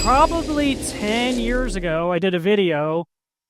Probably 10 years ago, I did a video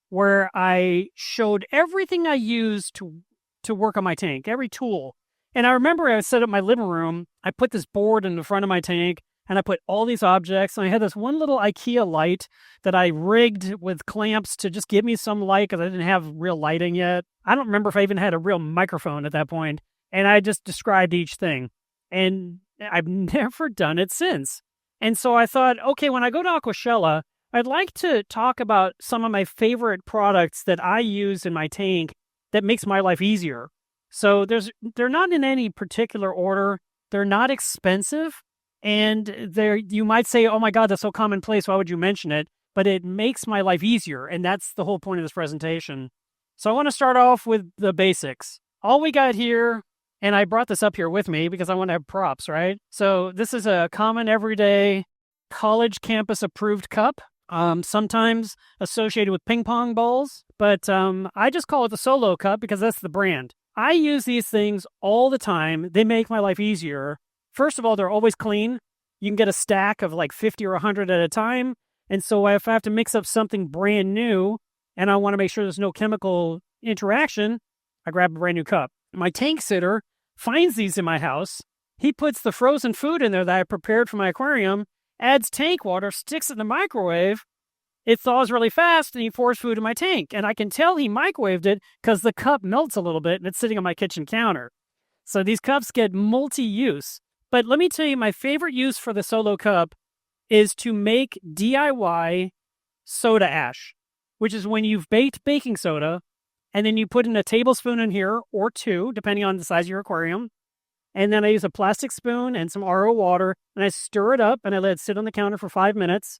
where I showed everything I use to work on my tank, every tool. And I remember I set up my living room. I put this board in the front of my tank, and I put all these objects. And I had this one little IKEA light that I rigged with clamps to just give me some light because I didn't have real lighting yet. I don't remember if I even had a real microphone at that point. And I just described each thing. And I've never done it since. And so I thought, okay, when I go to Aquashella, I'd like to talk about some of my favorite products that I use in my tank that makes my life easier. So they're not in any particular order. They're not expensive. And you might say, oh my God, that's so commonplace. Why would you mention it? But it makes my life easier. And that's the whole point of this presentation. So I want to start off with the basics. All we got here, and I brought this up here with me because I want to have props, right? So this is a common everyday college campus approved cup, sometimes associated with ping pong balls, but I just call it the Solo cup because that's the brand. I use these things all the time. They make my life easier. First of all, they're always clean. You can get a stack of like 50 or 100 at a time. And so if I have to mix up something brand new and I want to make sure there's no chemical interaction, I grab a brand new cup. My tank sitter finds these in my house. He puts the frozen food in there that I prepared for my aquarium, adds tank water, sticks it in the microwave. It thaws really fast, and he pours food in my tank. And I can tell he microwaved it because the cup melts a little bit, and it's sitting on my kitchen counter. So these cups get multi-use. But let me tell you, my favorite use for the Solo cup is to make DIY soda ash, which is when you've baked baking soda, and then you put in a tablespoon in here, or two, depending on the size of your aquarium. And then I use a plastic spoon and some RO water, and I stir it up, and I let it sit on the counter for 5 minutes.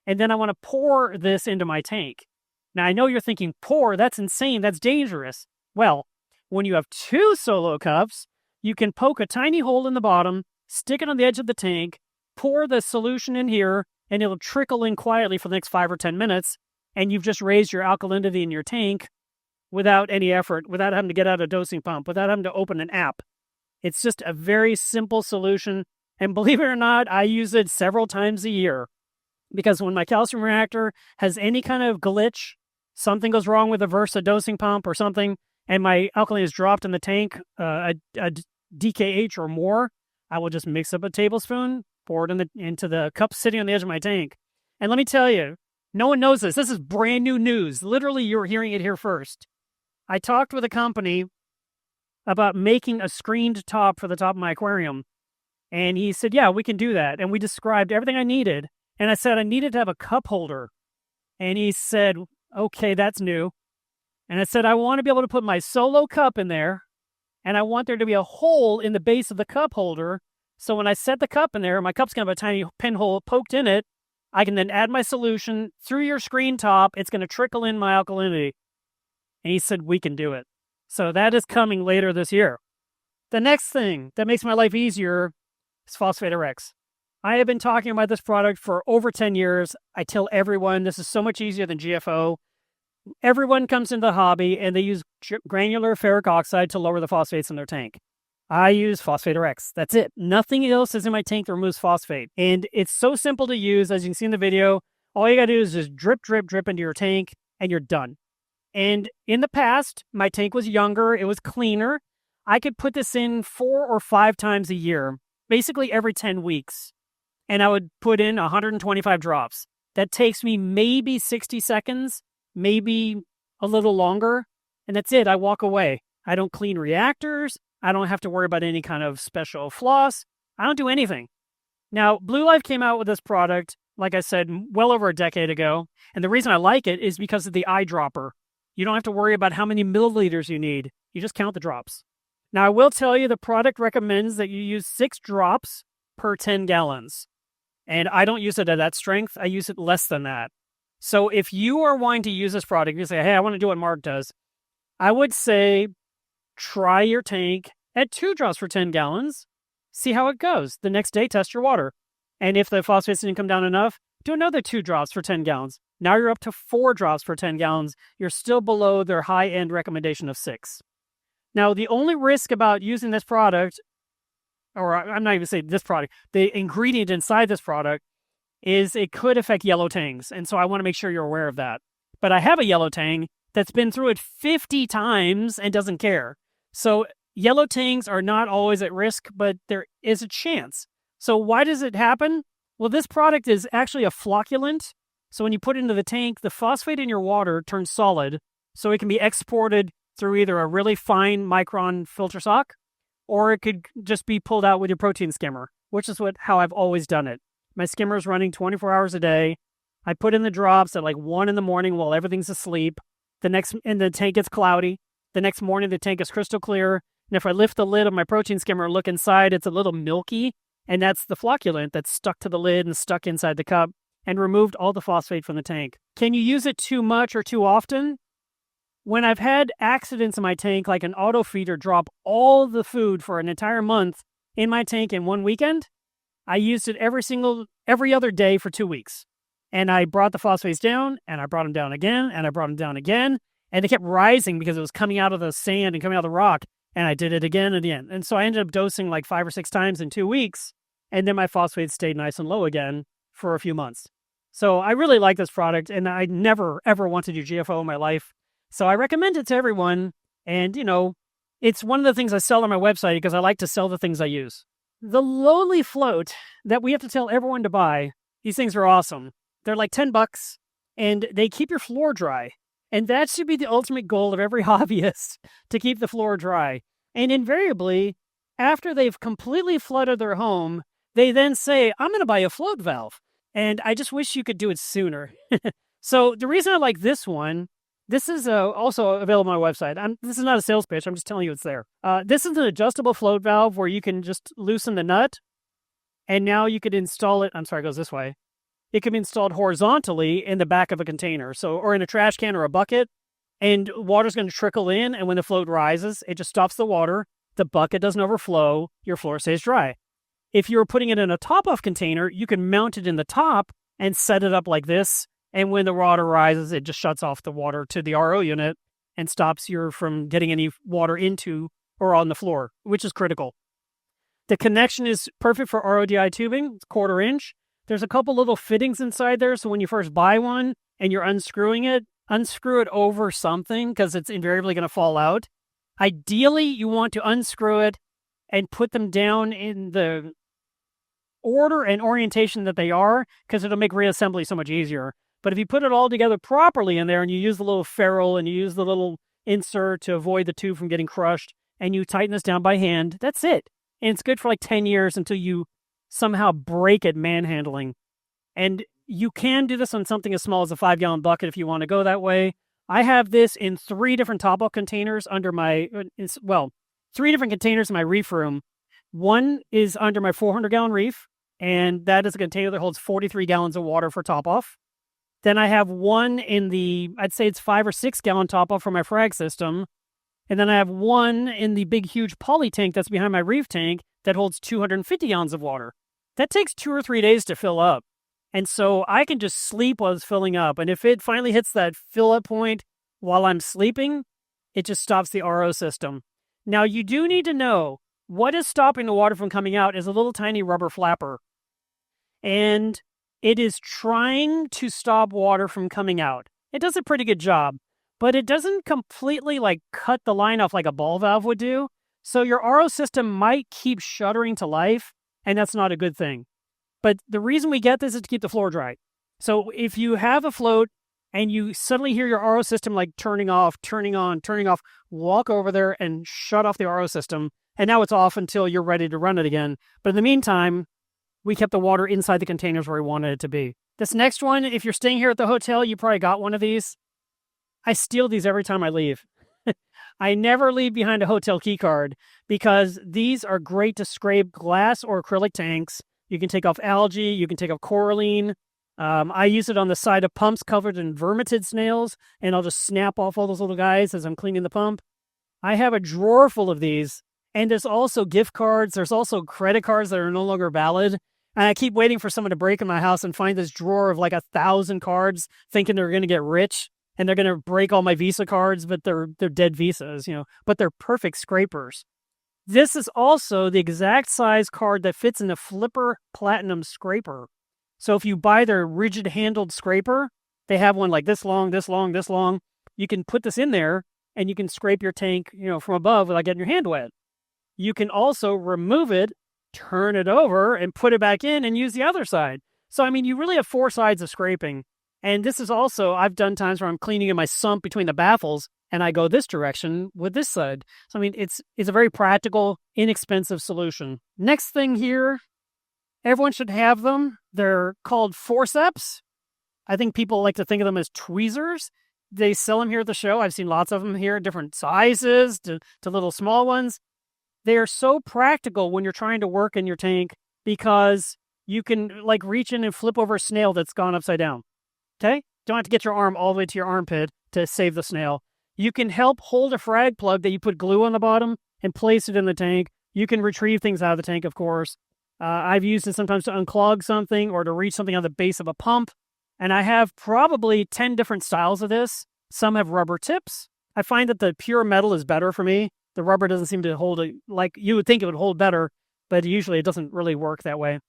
And then I want to pour this into my tank. Now, I know you're thinking, pour? That's insane. That's dangerous. Well, when you have two Solo cups, you can poke a tiny hole in the bottom, stick it on the edge of the tank, pour the solution in here, and it'll trickle in quietly for the next 5 or 10 minutes, and you've just raised your alkalinity in your tank without any effort, without having to get out a dosing pump, without having to open an app. It's just a very simple solution, and believe it or not, I use it several times a year, because when my calcium reactor has any kind of glitch, something goes wrong with the Versa dosing pump or something, and my alkaline is dropped in the tank, a DKH or more, I will just mix up a tablespoon, pour it into the cup sitting on the edge of my tank. And let me tell you, no one knows this. This is brand new news. Literally, you're hearing it here first. I talked with a company about making a screened top for the top of my aquarium. And he said, yeah, we can do that. And we described everything I needed. And I said, I needed to have a cup holder. And he said, okay, that's new. And I said, I want to be able to put my Solo cup in there. And I want there to be a hole in the base of the cup holder. So when I set the cup in there, my cup's going to have a tiny pinhole poked in it. I can then add my solution through your screen top. It's going to trickle in my alkalinity. And he said, we can do it. So that is coming later this year. The next thing that makes my life easier is Phosphate RX. I have been talking about this product for over 10 years. I tell everyone this is so much easier than GFO. Everyone comes into the hobby and they use granular ferric oxide to lower the phosphates in their tank. I use Phosphate RX. That's it. Nothing else is in my tank that removes phosphate. And it's so simple to use. As you can see in the video, all you got to do is just drip, drip, drip into your tank and you're done. And in the past, my tank was younger. It was cleaner. I could put this in 4 or 5 times a year, basically every 10 weeks. And I would put in 125 drops. That takes me maybe 60 seconds, maybe a little longer. And that's it. I walk away. I don't clean reactors. I don't have to worry about any kind of special floss. I don't do anything. Now, Blue Life came out with this product, like I said, well over a decade ago. And the reason I like it is because of the eyedropper. You don't have to worry about how many milliliters you need. You just count the drops. Now, I will tell you the product recommends that you use 6 drops per 10 gallons. And I don't use it at that strength. I use it less than that. So if you are wanting to use this product, you say, hey, I want to do what Marc does. I would say try your tank at 2 drops per 10 gallons. See how it goes. The next day, test your water. And if the phosphates didn't come down enough, do another 2 drops for 10 gallons. Now you're up to 4 drops per 10 gallons. You're still below their high-end recommendation of 6. Now, the only risk about using this product, or I'm not even saying this product, the ingredient inside this product, is it could affect yellow tangs. And so I want to make sure you're aware of that. But I have a yellow tang that's been through it 50 times and doesn't care. So yellow tangs are not always at risk, but there is a chance. So why does it happen? Well, this product is actually a flocculant. So when you put it into the tank, the phosphate in your water turns solid, so it can be exported through either a really fine micron filter sock, or it could just be pulled out with your protein skimmer, which is how I've always done it. My skimmer is running 24 hours a day. I put in the drops at like 1 in the morning while everything's asleep. And the tank gets cloudy. The next morning, the tank is crystal clear. And if I lift the lid of my protein skimmer and look inside, it's a little milky. And that's the flocculant that's stuck to the lid and stuck inside the cup and removed all the phosphate from the tank. Can you use it too much or too often? When I've had accidents in my tank, like an auto feeder drop all the food for an entire month in my tank in one weekend, I used it every other day for 2 weeks. And I brought the phosphates down, and I brought them down again, and I brought them down again. And they kept rising because it was coming out of the sand and coming out of the rock. And I did it again and again. And so I ended up dosing like 5 or 6 times in 2 weeks. And then my phosphates stayed nice and low again for a few months. So I really like this product, and I never, ever want to do GFO in my life. So I recommend it to everyone. And, it's one of the things I sell on my website because I like to sell the things I use. The lowly float that we have to tell everyone to buy, these things are awesome. They're like $10, and they keep your floor dry. And that should be the ultimate goal of every hobbyist, to keep the floor dry. And invariably, after they've completely flooded their home, they then say, I'm going to buy a float valve. And I just wish you could do it sooner. So the reason I like this one, this is also available on my website. This is not a sales pitch. I'm just telling you it's there. This is an adjustable float valve where you can just loosen the nut. And now you could install it. I'm sorry, it goes this way. It can be installed horizontally in the back of a container, or in a trash can or a bucket, and water's going to trickle in, and when the float rises, it just stops the water, the bucket doesn't overflow, your floor stays dry. If you were putting it in a top-off container, you can mount it in the top and set it up like this, and when the water rises, it just shuts off the water to the RO unit and stops you from getting any water into or on the floor, which is critical. The connection is perfect for RODI tubing, it's 1/4 inch. There's a couple little fittings inside there, so when you first buy one and you're unscrewing it, unscrew it over something because it's invariably going to fall out. Ideally, you want to unscrew it and put them down in the order and orientation that they are, because it'll make reassembly so much easier. But if you put it all together properly in there and you use the little ferrule and you use the little insert to avoid the tube from getting crushed, and you tighten this down by hand, that's it. And it's good for like 10 years until you somehow break it manhandling. And you can do this on something as small as a 5-gallon bucket if you want to go that way. I have this in 3 different top-up containers under my, 3 different containers in my reef room. One is under my 400-gallon reef, and that is a container that holds 43 gallons of water for top-off. Then I have one in I'd say it's 5 or 6 gallon top-off for my frag system. And then I have one in the big, huge poly tank that's behind my reef tank that holds 250 gallons of water. That takes 2 or 3 days to fill up. And so I can just sleep while it's filling up. And if it finally hits that fill-up point while I'm sleeping, it just stops the RO system. Now, you do need to know what is stopping the water from coming out is a little tiny rubber flapper. And it is trying to stop water from coming out. It does a pretty good job, but it doesn't completely cut the line off like a ball valve would do. So your RO system might keep shuttering to life, and that's not a good thing. But the reason we get this is to keep the floor dry. So if you have a float and you suddenly hear your RO system turning off, turning on, turning off, walk over there and shut off the RO system. And now it's off until you're ready to run it again. But in the meantime, we kept the water inside the containers where we wanted it to be. This next one, if you're staying here at the hotel, you probably got one of these. I steal these every time I leave. I never leave behind a hotel key card because these are great to scrape glass or acrylic tanks. You can take off algae. You can take off coralline. I use it on the side of pumps covered in vermitid snails, and I'll just snap off all those little guys as I'm cleaning the pump. I have a drawer full of these, and there's also gift cards. There's also credit cards that are no longer valid. And I keep waiting for someone to break in my house and find this drawer of 1,000 cards, thinking they're going to get rich. And they're going to break all my Visa cards, but they're dead Visas, but they're perfect scrapers. This is also the exact size card that fits in the Flipper Platinum scraper. So if you buy their rigid handled scraper, they have one like this long, this long, this long. You can put this in there and you can scrape your tank, from above without getting your hand wet. You can also remove it, turn it over, and put it back in and use the other side. So, you really have 4 sides of scraping. And this is also, I've done times where I'm cleaning in my sump between the baffles, and I go this direction with this side. So, it's a very practical, inexpensive solution. Next thing here, everyone should have them. They're called forceps. I think people like to think of them as tweezers. They sell them here at the show. I've seen lots of them here, different sizes to little small ones. They are so practical when you're trying to work in your tank because you can reach in and flip over a snail that's gone upside down. Okay? Don't have to get your arm all the way to your armpit to save the snail. You can help hold a frag plug that you put glue on the bottom and place it in the tank. You can retrieve things out of the tank, of course. I've used it sometimes to unclog something or to reach something on the base of a pump. And I have probably 10 different styles of this. Some have rubber tips. I find that the pure metal is better for me. The rubber doesn't seem to hold it like you would think it would hold better, but usually it doesn't really work that way.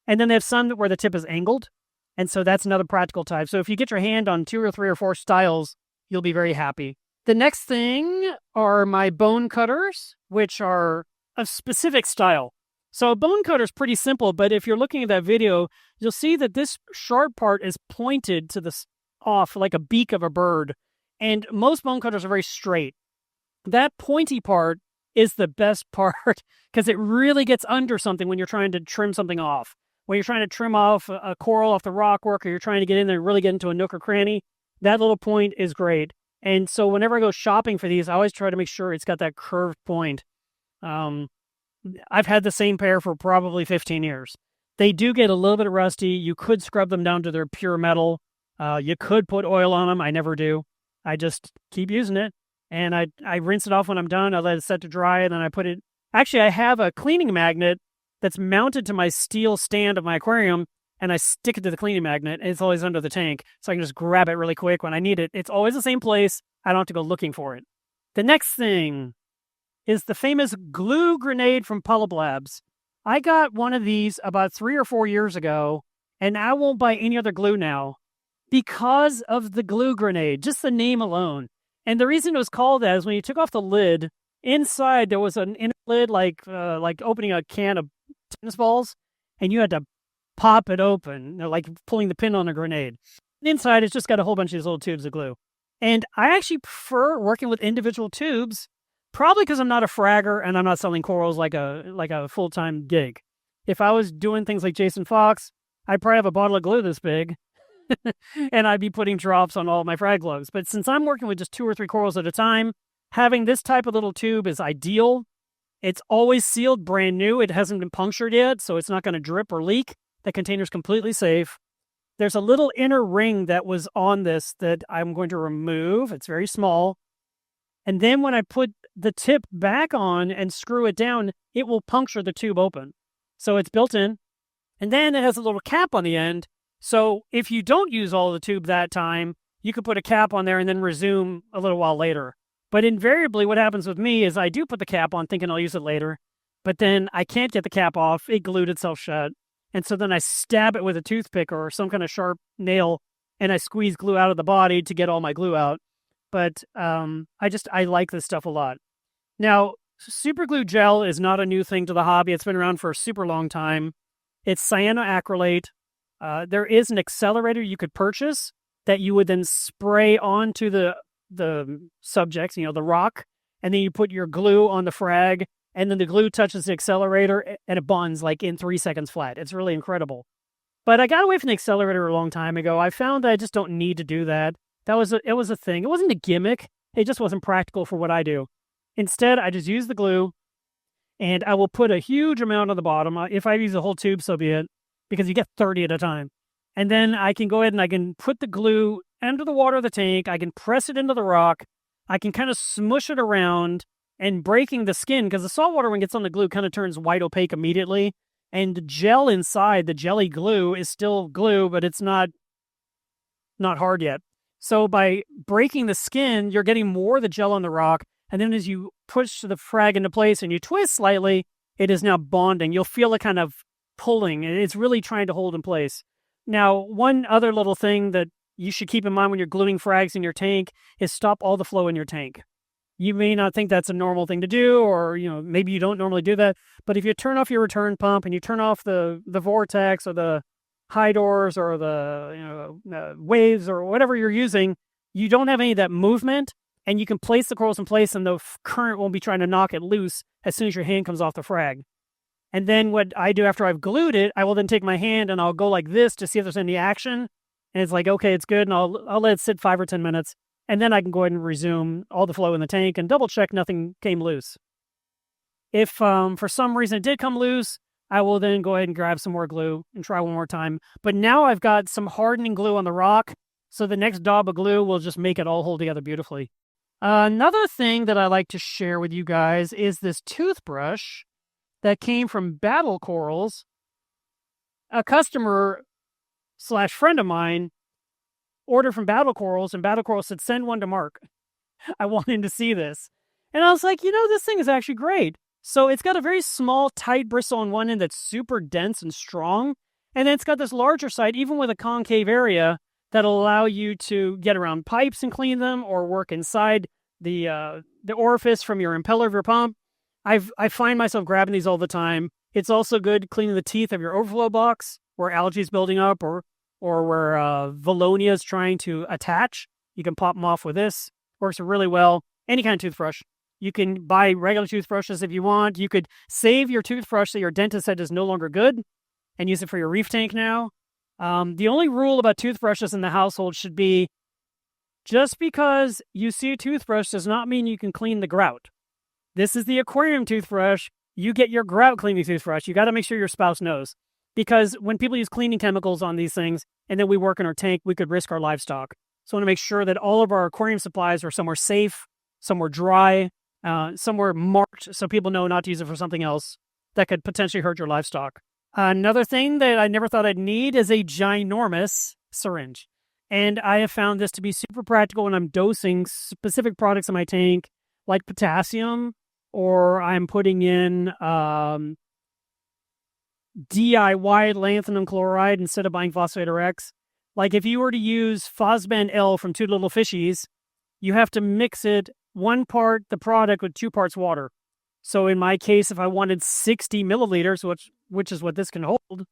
And then they have some where the tip is angled. And so that's another practical type. So if you get your hand on 2 or 3 or 4 styles, you'll be very happy. The next thing are my bone cutters, which are a specific style. So a bone cutter is pretty simple, but if you're looking at that video, you'll see that this sharp part is pointed to the off like a beak of a bird. And most bone cutters are very straight. That pointy part is the best part because it really gets under something when you're trying to trim something off. When you're trying to trim off a coral off the rock work, or you're trying to get in there and really get into a nook or cranny, that little point is great. And so whenever I go shopping for these, I always try to make sure it's got that curved point. I've had the same pair for probably 15 years. They do get a little bit rusty. You could scrub them down to their pure metal. You could put oil on them. I never do. I just keep using it. And I rinse it off when I'm done. I let it set to dry, and then I put it... Actually, I have a cleaning magnet that's mounted to my steel stand of my aquarium, and I stick it to the cleaning magnet, and it's always under the tank, so I can just grab it really quick when I need it. It's always the same place. I don't have to go looking for it. The next thing is the famous glue grenade from Pullip Labs. I got one of these about 3 or 4 years ago, and I won't buy any other glue now because of the glue grenade, just the name alone. And the reason it was called that is when you took off the lid, inside there was an inner lid like opening a can of tennis balls, and you had to pop it open, like pulling the pin on a grenade. Inside, it's just got a whole bunch of these little tubes of glue. And I actually prefer working with individual tubes, probably because I'm not a fragger and I'm not selling corals like a full-time gig. If I was doing things like Jason Fox, I'd probably have a bottle of glue this big, and I'd be putting drops on all my frag lugs. But since I'm working with just 2 or 3 corals at a time, having this type of little tube is ideal. It's always sealed, brand new. It hasn't been punctured yet, so it's not going to drip or leak. The container's completely safe. There's a little inner ring that was on this that I'm going to remove. It's very small. And then when I put the tip back on and screw it down, it will puncture the tube open. So it's built in. And then it has a little cap on the end. So if you don't use all the tube that time, you could put a cap on there and then resume a little while later. But invariably what happens with me is I do put the cap on thinking I'll use it later, but then I can't get the cap off. It glued itself shut. And so then I stab it with a toothpick or some kind of sharp nail, and I squeeze glue out of the body to get all my glue out. But I like this stuff a lot. Now, super glue gel is not a new thing to the hobby. It's been around for a super long time. It's cyanoacrylate. There is an accelerator you could purchase that you would then spray onto the subjects, the rock, and then you put your glue on the frag, and then the glue touches the accelerator, and it bonds like in 3 seconds flat. It's really incredible. But I got away from the accelerator a long time ago. I found that I just don't need to do that. It was a thing. It wasn't a gimmick. It just wasn't practical for what I do. Instead, I just use the glue, and I will put a huge amount on the bottom. If I use a whole tube, so be it, because you get 30 at a time. And then I can go ahead and I can put the glue under the water of the tank. I can press it into the rock. I can kind of smush it around and breaking the skin, because the salt water, when it gets on the glue, kind of turns white opaque immediately. And the gel inside, the jelly glue, is still glue, but it's not hard yet. So by breaking the skin, you're getting more of the gel on the rock. And then as you push the frag into place and you twist slightly, it is now bonding. You'll feel it kind of pulling. It's really trying to hold in place. Now, one other little thing that you should keep in mind when you're gluing frags in your tank is stop all the flow in your tank. You may not think that's a normal thing to do, or maybe you don't normally do that. But if you turn off your return pump and you turn off the vortex or the high doors or the waves or whatever you're using, you don't have any of that movement, and you can place the corals in place, and the current won't be trying to knock it loose as soon as your hand comes off the frag. And then what I do after I've glued it, I will then take my hand and I'll go like this to see if there's any action. And it's like, okay, it's good, and I'll let it sit 5 or 10 minutes. And then I can go ahead and resume all the flow in the tank and double check nothing came loose. If for some reason it did come loose, I will then go ahead and grab some more glue and try one more time. But now I've got some hardening glue on the rock, so the next daub of glue will just make it all hold together beautifully. Another thing that I like to share with you guys is this toothbrush that came from Battle Corals. A customer / friend of mine ordered from Battle Corals, and Battle Corals said, send one to Marc. I want him to see this. And I was like, this thing is actually great. So it's got a very small, tight bristle on one end that's super dense and strong. And then it's got this larger side, even with a concave area, that'll allow you to get around pipes and clean them, or work inside the orifice from your impeller of your pump. I find myself grabbing these all the time. It's also good cleaning the teeth of your overflow box where algae is building up, or where Valonia is trying to attach. You can pop them off with this. Works really well. Any kind of toothbrush. You can buy regular toothbrushes if you want. You could save your toothbrush that your dentist said is no longer good and use it for your reef tank now. The only rule about toothbrushes in the household should be, just because you see a toothbrush does not mean you can clean the grout. This is the aquarium toothbrush. You get your grout cleaning toothbrush. You got to make sure your spouse knows. Because when people use cleaning chemicals on these things, and then we work in our tank, we could risk our livestock. So I want to make sure that all of our aquarium supplies are somewhere safe, somewhere dry, somewhere marked, so people know not to use it for something else that could potentially hurt your livestock. Another thing that I never thought I'd need is a ginormous syringe. And I have found this to be super practical when I'm dosing specific products in my tank, like potassium, or I'm putting in DIY lanthanum chloride instead of buying Phosphate RX. Like if you were to use Phosban L from Two Little Fishies, you have to mix it 1 part the product with 2 parts water. So in my case, if I wanted 60 milliliters, which is what this can hold,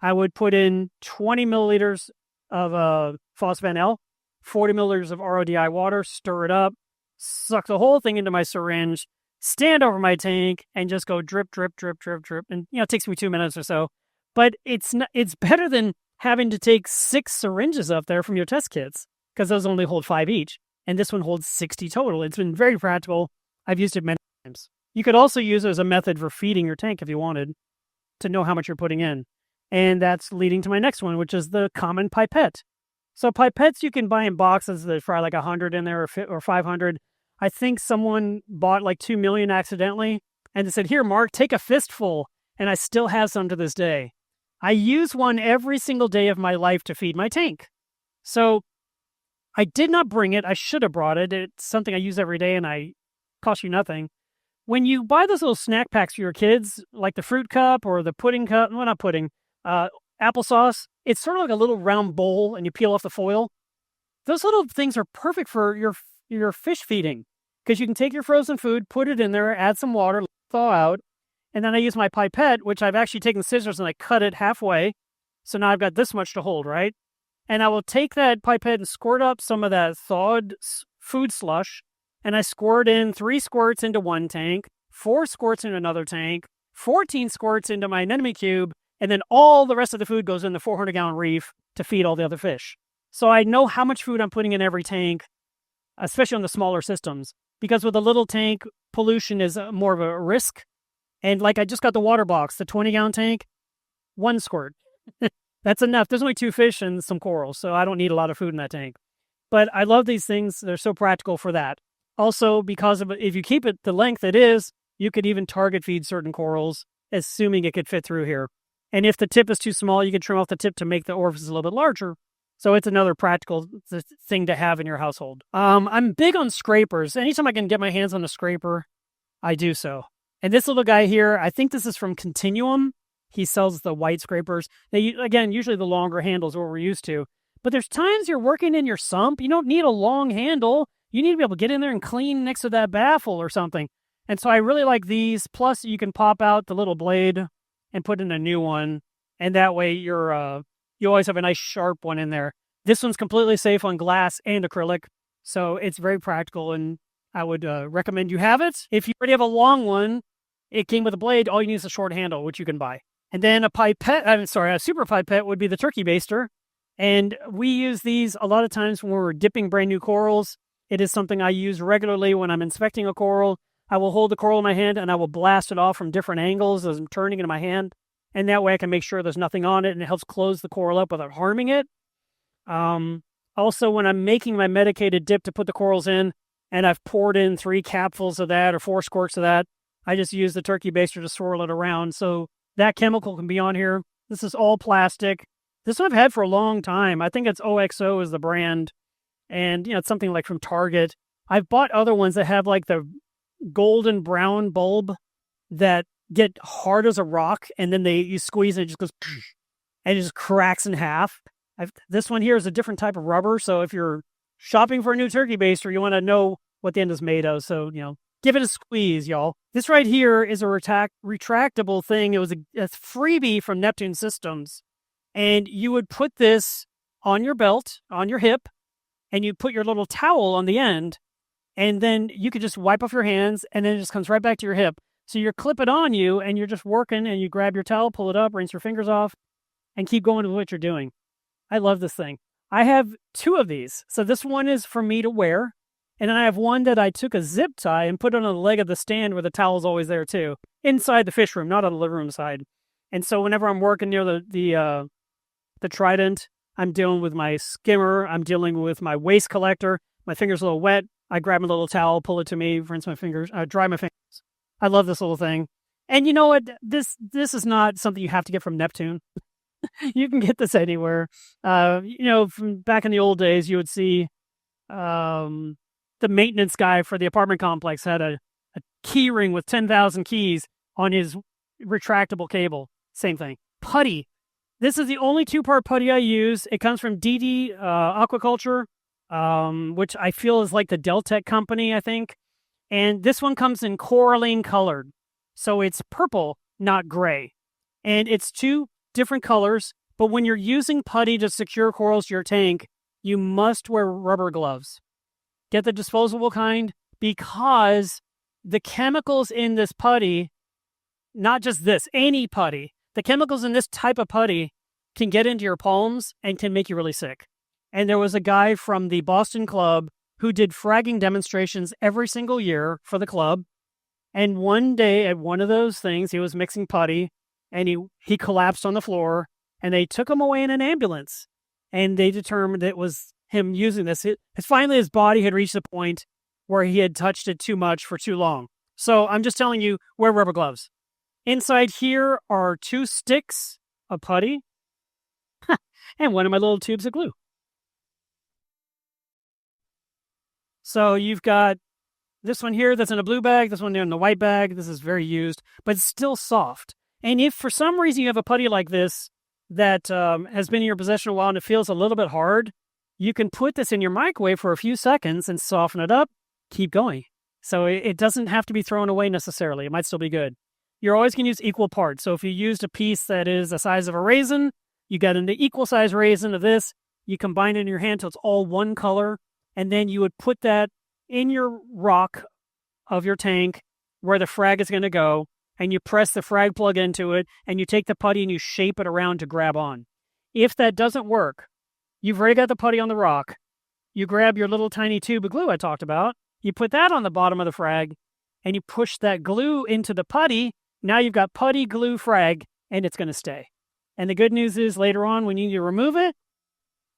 I would put in 20 milliliters of Phosban L, 40 milliliters of RODI water, stir it up, suck the whole thing into my syringe, stand over my tank, and just go drip, drip, drip, drip, drip. And, it takes me 2 minutes or so. But it's better than having to take 6 syringes up there from your test kits, because those only hold 5 each. And this one holds 60 total. It's been very practical. I've used it many times. You could also use it as a method for feeding your tank if you wanted to know how much you're putting in. And that's leading to my next one, which is the common pipette. So pipettes you can buy in boxes that fry like 100 in there or 500. I think someone bought like 2 million accidentally, and they said, here, Marc, take a fistful. And I still have some to this day. I use one every single day of my life to feed my tank. So I did not bring it. I should have brought it. It's something I use every day, and I cost you nothing. When you buy those little snack packs for your kids, like the fruit cup or the pudding cup, well, not pudding, applesauce, it's sort of like a little round bowl, and you peel off the foil. Those little things are perfect for your fish feeding, because you can take your frozen food, put it in there, add some water, thaw out, and then I use my pipette, which I've actually taken scissors and I cut it halfway. So now I've got this much to hold, right? And I will take that pipette and squirt up some of that thawed food slush, and I squirt in 3 squirts into one tank, 4 squirts into another tank, 14 squirts into my anemone cube, and then all the rest of the food goes in the 400-gallon reef to feed all the other fish. So I know how much food I'm putting in every tank, especially on the smaller systems, because with a little tank, pollution is more of a risk. And like I just got the water box, the 20-gallon tank, 1 squirt. That's enough. There's only 2 fish and some corals, so I don't need a lot of food in that tank. But I love these things. They're so practical for that. Also, because of if you keep it the length it is, you could even target feed certain corals, assuming it could fit through here. And if the tip is too small, you can trim off the tip to make the orifice a little bit larger. So it's another practical thing to have in your household. I'm big on scrapers. Anytime I can get my hands on a scraper, I do so. And this little guy here, I think this is from Continuum. He sells the white scrapers. They, again, usually the longer handles are what we're used to. But there's times you're working in your sump. You don't need a long handle. You need to be able to get in there and clean next to that baffle or something. And so I really like these. Plus, you can pop out the little blade and put in a new one. And that way you always have a nice sharp one in there. This one's completely safe on glass and acrylic. So it's very practical, and I would recommend you have it. If you already have a long one, it came with a blade. All you need is a short handle, which you can buy. And then a super pipette would be the turkey baster. And we use these a lot of times when we're dipping brand new corals. It is something I use regularly when I'm inspecting a coral. I will hold the coral in my hand and I will blast it off from different angles as I'm turning it in my hand. And that way I can make sure there's nothing on it, and it helps close the coral up without harming it. Also, when I'm making my medicated dip to put the corals in, and I've poured in 3 capfuls of that or 4 squirts of that, I just use the turkey baster to swirl it around. So that chemical can be on here. This is all plastic. This one I've had for a long time. I think it's OXO is the brand. And, it's something like from Target. I've bought other ones that have like the golden brown bulb that get hard as a rock, and then you squeeze and it just goes, and it just cracks in half. This one here is a different type of rubber, so if you're shopping for a new turkey baster, you want to know what the end is made of. So, give it a squeeze, y'all. This right here is a retractable thing. It was a freebie from Neptune Systems. And you would put this on your belt, on your hip, and you put your little towel on the end, and then you could just wipe off your hands, and then it just comes right back to your hip. So you're clip it on you, and you're just working, and you grab your towel, pull it up, rinse your fingers off, and keep going with what you're doing. I love this thing. I have 2 of these. So this one is for me to wear, and then I have one that I took a zip tie and put it on the leg of the stand where the towel's always there too, inside the fish room, not on the living room side. And so whenever I'm working near the Trident, I'm dealing with my skimmer, I'm dealing with my waste collector, my finger's a little wet, I grab my little towel, pull it to me, rinse my fingers, dry my fingers. I love this little thing. And you know what? This is not something you have to get from Neptune. You can get this anywhere. From back in the old days, you would see the maintenance guy for the apartment complex had a key ring with 10,000 keys on his retractable cable. Same thing. Putty. This is the only 2-part putty I use. It comes from DD Aquaculture, which I feel is like the Deltec company, I think. And this one comes in coralline colored. So it's purple, not gray. And it's 2 different colors. But when you're using putty to secure corals to your tank, you must wear rubber gloves. Get the disposable kind, because the chemicals in this putty, not just this, any putty, the chemicals in this type of putty can get into your palms and can make you really sick. And there was a guy from the Boston Club who did fragging demonstrations every single year for the club. And one day at one of those things, he was mixing putty, and he collapsed on the floor, and they took him away in an ambulance. And they determined it was him using this. Finally, his body had reached the point where he had touched it too much for too long. So I'm just telling you, wear rubber gloves. Inside here are 2 sticks of putty and one of my little tubes of glue. So you've got this one here that's in a blue bag, this one there in the white bag. This is very used, but it's still soft. And if for some reason you have a putty like this that has been in your possession a while and it feels a little bit hard, you can put this in your microwave for a few seconds and soften it up, keep going. So it doesn't have to be thrown away necessarily. It might still be good. You're always going to use equal parts. So if you used a piece that is the size of a raisin, you got an equal size raisin of this, you combine it in your hand till it's all one color, and then you would put that in your rock of your tank where the frag is going to go, and you press the frag plug into it, and you take the putty and you shape it around to grab on. If that doesn't work, you've already got the putty on the rock. You grab your little tiny tube of glue I talked about, you put that on the bottom of the frag, and you push that glue into the putty. Now you've got putty, glue, frag, and it's going to stay. And the good news is later on when you need to remove it,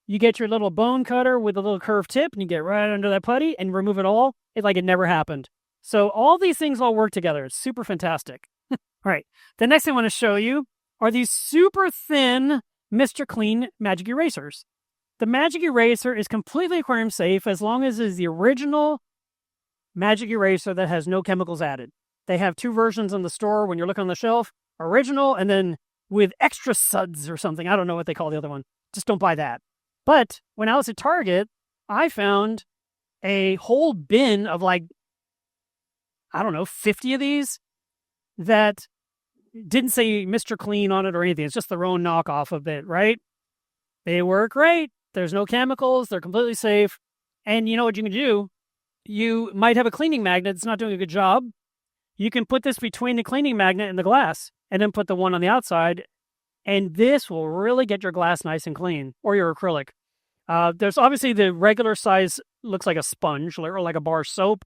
you get your little bone cutter with a little curved tip, and you get right under that putty and remove it all. It's like it never happened. So all these things all work together. It's super fantastic. All right. The next thing I want to show you are these super thin Mr. Clean Magic Erasers. The Magic Eraser is completely aquarium safe as long as it is the original Magic Eraser that has no chemicals added. They have 2 versions in the store when you're looking on the shelf, original and then with extra suds or something. I don't know what they call the other one. Just don't buy that. But when I was at Target, I found a whole bin of like, I don't know, 50 of these that didn't say Mr. Clean on it or anything. It's just their own knockoff of it, right? They work great. There's no chemicals. They're completely safe. And you know what you can do? You might have a cleaning magnet that's not doing a good job. You can put this between the cleaning magnet and the glass and then put the one on the outside. And this will really get your glass nice and clean, or your acrylic. There's obviously the regular size, looks like a sponge or like a bar soap.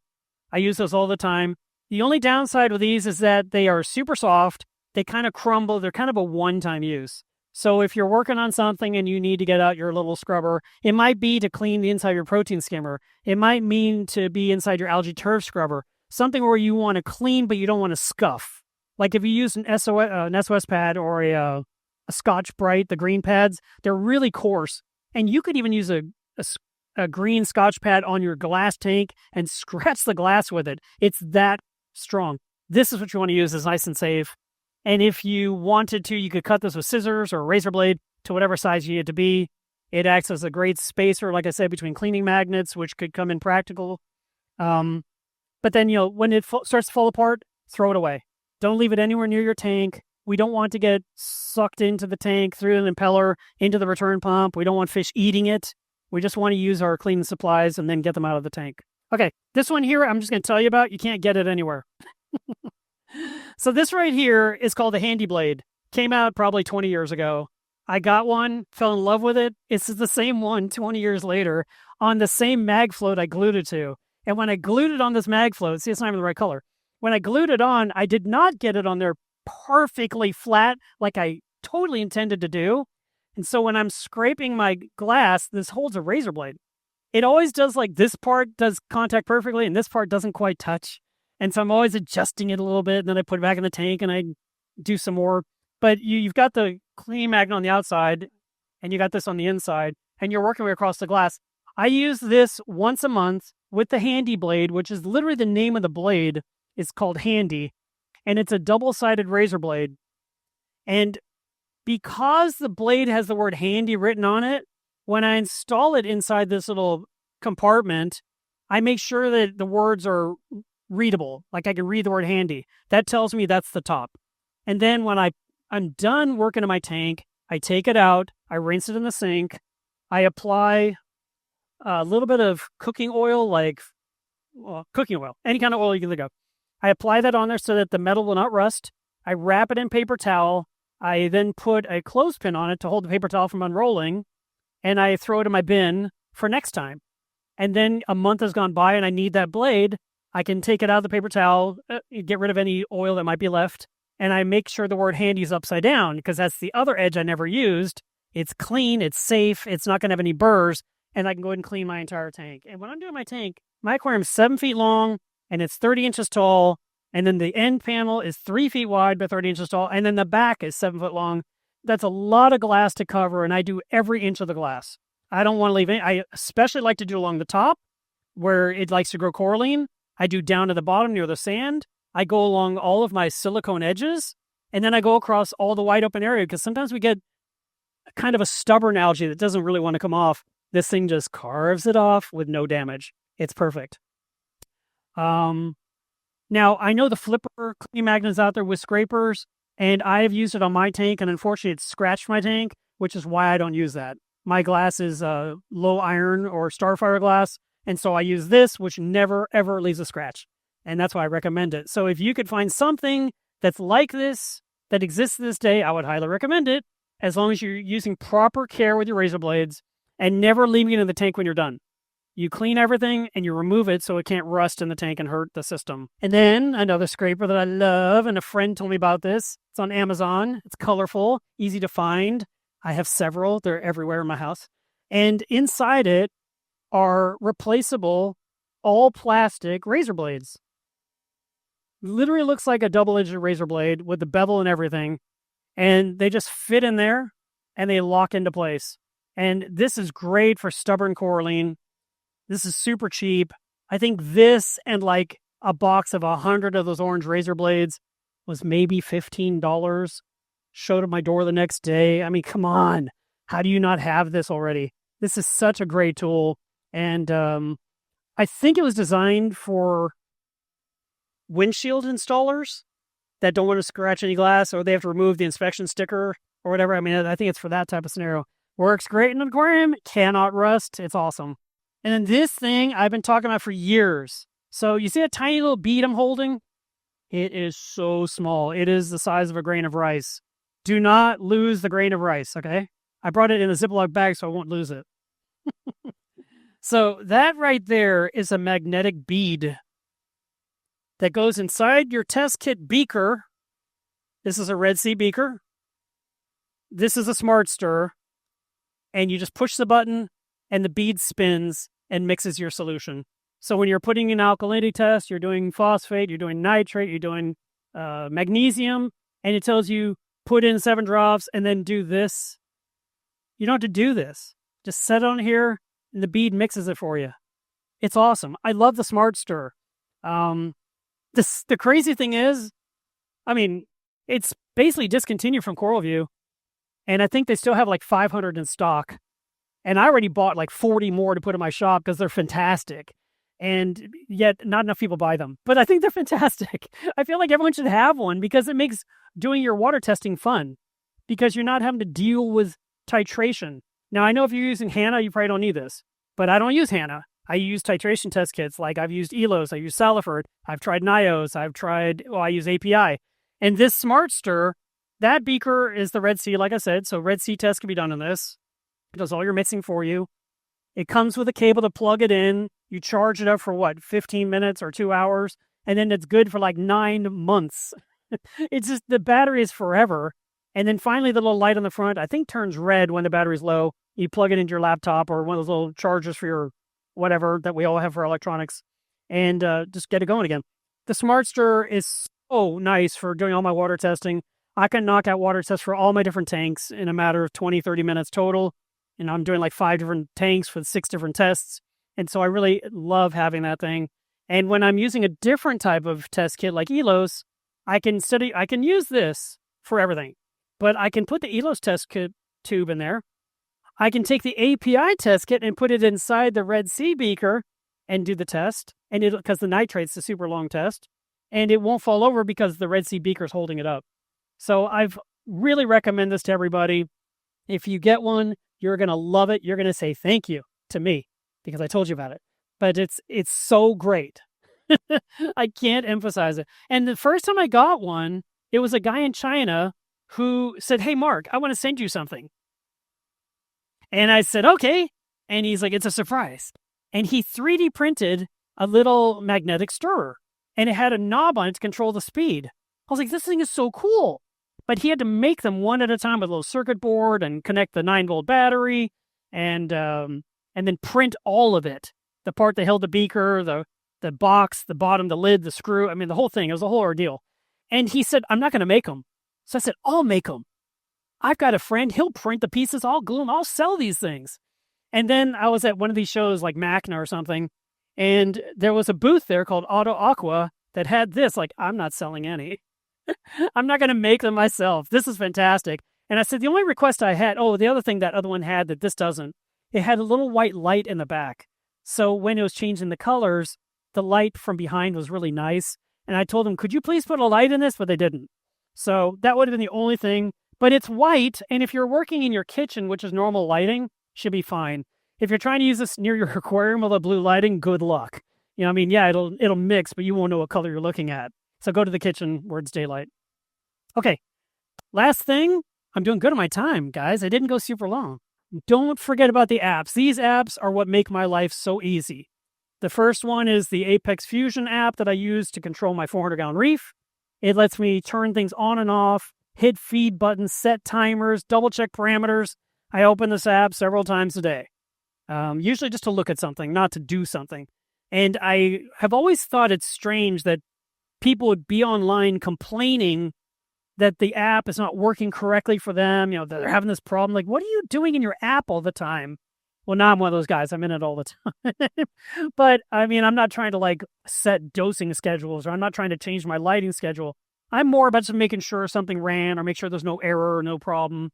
I use those all the time. The only downside with these is that they are super soft. They kind of crumble. They're kind of a one-time use. So if you're working on something and you need to get out your little scrubber, it might be to clean the inside of your protein skimmer. It might mean to be inside your algae turf scrubber. Something where you want to clean, but you don't want to scuff. Like if you use an SOS pad or a Scotch Brite, the green pads, they're really coarse. And you could even use a green Scotch pad on your glass tank and scratch the glass with it. It's that strong. This is what you want to use. It's nice and safe. And if you wanted to, you could cut this with scissors or a razor blade to whatever size you need it to be. It acts as a great spacer, like I said, between cleaning magnets, which could come in practical. But then, when it starts to fall apart, throw it away. Don't leave it anywhere near your tank. We don't want to get sucked into the tank, through the impeller, into the return pump. We don't want fish eating it. We just want to use our cleaning supplies and then get them out of the tank. Okay, this one here, I'm just going to tell you about. You can't get it anywhere. So this right here is called a handy blade. Came out probably 20 years ago. I got one, fell in love with it. It's the same one 20 years later on the same mag float I glued it to. And when I glued it on this mag float, see, it's not even the right color. When I glued it on, I did not get it on there perfectly flat like I totally intended to do. And so when I'm scraping my glass, this holds a razor blade. It always does, like, this part does contact perfectly and this part doesn't quite touch. And so I'm always adjusting it a little bit, and then I put it back in the tank and I do some more. But you've got the cleaning magnet on the outside and you got this on the inside, and you're working way across the glass. I use this once a month with the handy blade, which is literally the name of the blade. It's called Handy, and it's a double-sided razor blade. And because the blade has the word handy written on it, when I install it inside this little compartment, I make sure that the words are readable, like I can read the word handy. That tells me that's the top. And then when I'm done working in my tank, I take it out, I rinse it in the sink, I apply a little bit of cooking oil, cooking oil, any kind of oil you can think of. I apply that on there so that the metal will not rust. I wrap it in paper towel. I then put a clothespin on it to hold the paper towel from unrolling, and I throw it in my bin for next time. And then a month has gone by and I need that blade. I can take it out of the paper towel, get rid of any oil that might be left, and I make sure the word handy is upside down because that's the other edge I never used. It's clean, it's safe, it's not going to have any burrs, and I can go ahead and clean my entire tank. And when I'm doing my tank, my aquarium is 7 feet long and it's 30 inches tall, and then the end panel is 3 feet wide by 30 inches tall, and then the back is 7 foot long. That's a lot of glass to cover, and I do every inch of the glass. I don't want to leave any. I especially like to do along the top where it likes to grow coralline. I do down to the bottom near the sand. I go along all of my silicone edges, and then I go across all the wide open area because sometimes we get kind of a stubborn algae that doesn't really want to come off. This thing just carves it off with no damage. It's perfect. Now, I know the flipper cleaning magnets out there with scrapers, and I have used it on my tank, and unfortunately it's scratched my tank, which is why I don't use that. My glass is low iron or Starfire glass, and so I use this, which never, ever leaves a scratch. And that's why I recommend it. So if you could find something that's like this, that exists to this day, I would highly recommend it, as long as you're using proper care with your razor blades and never leaving it in the tank when you're done. You clean everything and you remove it so it can't rust in the tank and hurt the system. And then another scraper that I love, and a friend told me about this. It's on Amazon. It's colorful, easy to find. I have several. They're everywhere in my house. And inside it are replaceable all plastic razor blades. Literally looks like a double-edged razor blade with the bevel and everything. And they just fit in there and they lock into place. And this is great for stubborn coralline. This is super cheap. I think this and like a box of 100 of those orange razor blades was maybe $15 showed at my door the next day. I mean, come on. How do you not have this already? This is such a great tool. And I think it was designed for windshield installers that don't want to scratch any glass, or they have to remove the inspection sticker or whatever. I mean, I think it's for that type of scenario. Works great in an aquarium, cannot rust. It's awesome. And then this thing I've been talking about for years. So you see a tiny little bead I'm holding? It is so small. It is the size of a grain of rice. Do not lose the grain of rice, okay? I brought it in a Ziploc bag so I won't lose it. So that right there is a magnetic bead that goes inside your test kit beaker. This is a Red Sea beaker. This is a Smart Stir. And you just push the button and the bead spins and mixes your solution. So when you're putting in alkalinity test, you're doing phosphate, you're doing nitrate, you're doing magnesium, and it tells you put in 7 drops and then do this. You don't have to do this. Just set it on here and the bead mixes it for you. It's awesome. I love the Smart Stir. The crazy thing is, I mean, it's basically discontinued from CoralView, and I think they still have like 500 in stock. And I already bought like 40 more to put in my shop because they're fantastic. And yet not enough people buy them. But I think they're fantastic. I feel like everyone should have one because it makes doing your water testing fun. Because you're not having to deal with titration. Now, I know if you're using Hanna, you probably don't need this. But I don't use Hanna. I use titration test kits. Like I've used Elos, I use Saliford, I've tried Nios, I use API. And this Smart Stir, that beaker is the Red Sea, like I said. So Red Sea test can be done in this. It does all your mixing for you. It comes with a cable to plug it in. You charge it up for 15 minutes or 2 hours, and then it's good for like 9 months. It's just, the battery is forever. And then finally the little light on the front, I think turns red when the battery's low. You plug it into your laptop or one of those little chargers for your whatever that we all have for electronics, and just get it going again. The Smart Stir is so nice for doing all my water testing. I can knock out water tests for all my different tanks in a matter of 20, 30 minutes total. And I'm doing like 5 different tanks with 6 different tests. And so I really love having that thing. And when I'm using a different type of test kit like Elos, I can use this for everything. But I can put the Elos test kit tube in there. I can take the API test kit and put it inside the Red Sea beaker and do the test. And because the nitrate's a super long test. And it won't fall over because the Red Sea beaker is holding it up. So I've really recommend this to everybody. If you get one, you're going to love it. You're going to say thank you to me because I told you about it. But it's so great. I can't emphasize it. And the first time I got one, it was a guy in China who said, "Hey, Mark, I want to send you something." And I said, "Okay." And he's like, "It's a surprise." And he 3D printed a little magnetic stirrer. And it had a knob on it to control the speed. I was like, this thing is so cool. But he had to make them one at a time with a little circuit board and connect the 9-volt battery and then print all of it. The part that held the beaker, the box, the bottom, the lid, the screw. I mean, the whole thing. It was a whole ordeal. And he said, "I'm not going to make them." So I said, "I'll make them. I've got a friend. He'll print the pieces. I'll glue them. I'll sell these things." And then I was at one of these shows like MACNA or something. And there was a booth there called Auto Aqua that had this. Like, I'm not selling any. I'm not going to make them myself. This is fantastic. And I said, the only request I had, the other thing that other one had that this doesn't, it had a little white light in the back. So when it was changing the colors, the light from behind was really nice. And I told them, could you please put a light in this? But they didn't. So that would have been the only thing. But it's white. And if you're working in your kitchen, which is normal lighting, should be fine. If you're trying to use this near your aquarium with a blue lighting, good luck. You know, I mean, yeah, it'll mix, but you won't know what color you're looking at. So go to the kitchen where it's daylight. Okay, last thing. I'm doing good on my time, guys. I didn't go super long. Don't forget about the apps. These apps are what make my life so easy. The first one is the Apex Fusion app that I use to control my 400-gallon reef. It lets me turn things on and off, hit feed buttons, set timers, double-check parameters. I open this app several times a day, usually just to look at something, not to do something. And I have always thought it's strange that people would be online complaining that the app is not working correctly for them, you know, that they're having this problem. Like, what are you doing in your app all the time? Well, now I'm one of those guys. I'm in it all the time. But, I mean, I'm not trying to, set dosing schedules, or I'm not trying to change my lighting schedule. I'm more about just making sure something ran or make sure there's no error or no problem.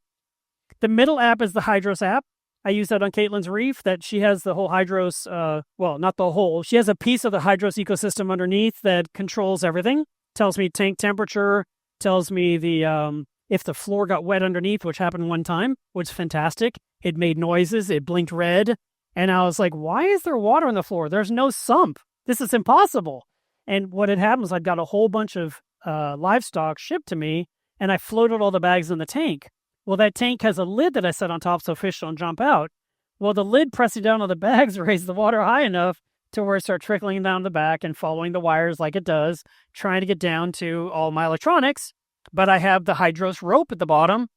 The middle app is the Hydros app. I use that on Caitlin's Reef, that she has the whole Hydros, well, not the whole. She has a piece of the Hydros ecosystem underneath that controls everything. Tells me tank temperature, tells me the if the floor got wet underneath, which happened one time, which is fantastic. It made noises, it blinked red, and I was like, why is there water on the floor? There's no sump. This is impossible. And what had happened was I'd got a whole bunch of livestock shipped to me, and I floated all the bags in the tank. Well, that tank has a lid that I set on top so fish don't jump out. Well, the lid pressing down on the bags raised the water high enough to where it started trickling down the back and following the wires like it does, trying to get down to all my electronics. But I have the Hydros rope at the bottom,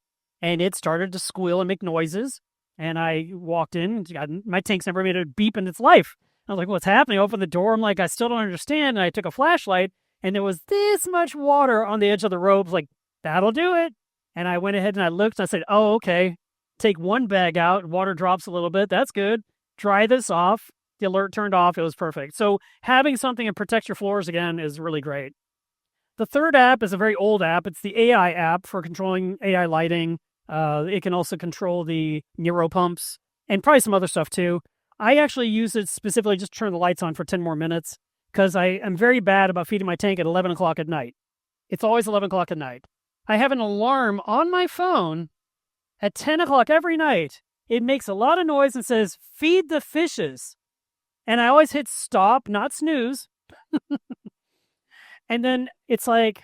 and it started to squeal and make noises. And I walked in, my tank's never made a beep in its life. I was like, what's happening? I opened the door. I'm like, I still don't understand. And I took a flashlight, and there was this much water on the edge of the rope. Like, that'll do it. And I went ahead and I looked, and I said, oh, okay. Take one bag out, water drops a little bit. That's good. Dry this off. The alert turned off. It was perfect. So having something that protects your floors again is really great. The third app is a very old app. It's the AI app for controlling AI lighting. It can also control the Nero pumps and probably some other stuff too. I actually use it specifically just to turn the lights on for 10 more minutes because I am very bad about feeding my tank at 11 o'clock at night. It's always 11 o'clock at night. I have an alarm on my phone at 10 o'clock every night. It makes a lot of noise and says, feed the fishes. And I always hit stop, not snooze. And then it's like,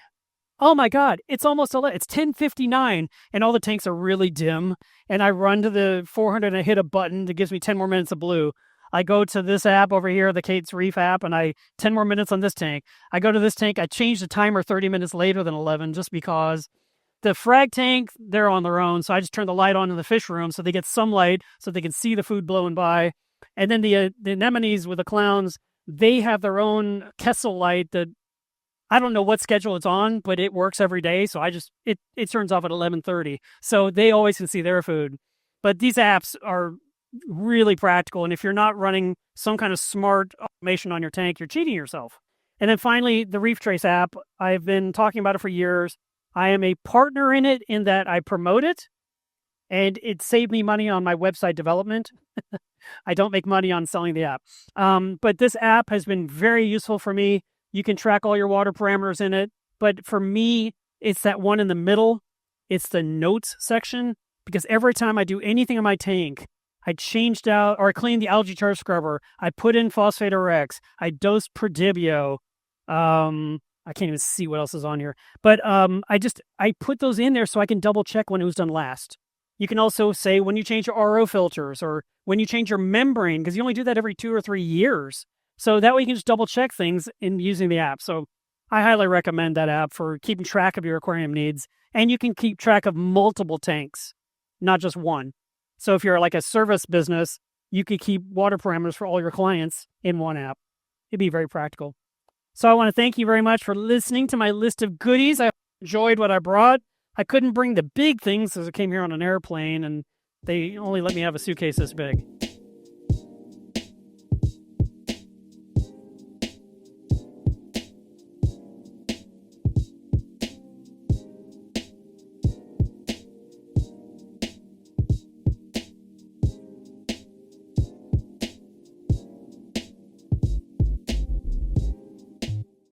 oh my God, it's almost 11. It's 10:59 and all the tanks are really dim. And I run to the 400 and I hit a button that gives me 10 more minutes of blue. I go to this app over here, the Kate's Reef app, and 10 more minutes on this tank. I go to this tank, I change the timer 30 minutes later than 11 just because. The frag tank, they're on their own, so I just turn the light on in the fish room so they get some light so they can see the food blowing by. And then the anemones with the clowns, they have their own Kessel light that I don't know what schedule it's on, but it works every day. So it turns off at 11:30. So they always can see their food. But these apps are really practical. And if you're not running some kind of smart automation on your tank, you're cheating yourself. And then finally, the Reef Trace app. I've been talking about it for years. I am a partner in it in that I promote it, and it saved me money on my website development. I don't make money on selling the app. But this app has been very useful for me. You can track all your water parameters in it. But for me, it's that one in the middle. It's the notes section, because every time I do anything in my tank, I changed out or I cleaned the algae char scrubber. I put in Phosphate RX. I dosed Perdibio. I can't even see what else is on here. But I put those in there so I can double check when it was done last. You can also say when you change your RO filters or when you change your membrane, because you only do that every 2 or 3 years. So that way you can just double check things in using the app. So I highly recommend that app for keeping track of your aquarium needs. And you can keep track of multiple tanks, not just one. So if you're like a service business, you could keep water parameters for all your clients in one app. It'd be very practical. So I want to thank you very much for listening to my list of goodies. I enjoyed what I brought. I couldn't bring the big things because I came here on an airplane and they only let me have a suitcase this big.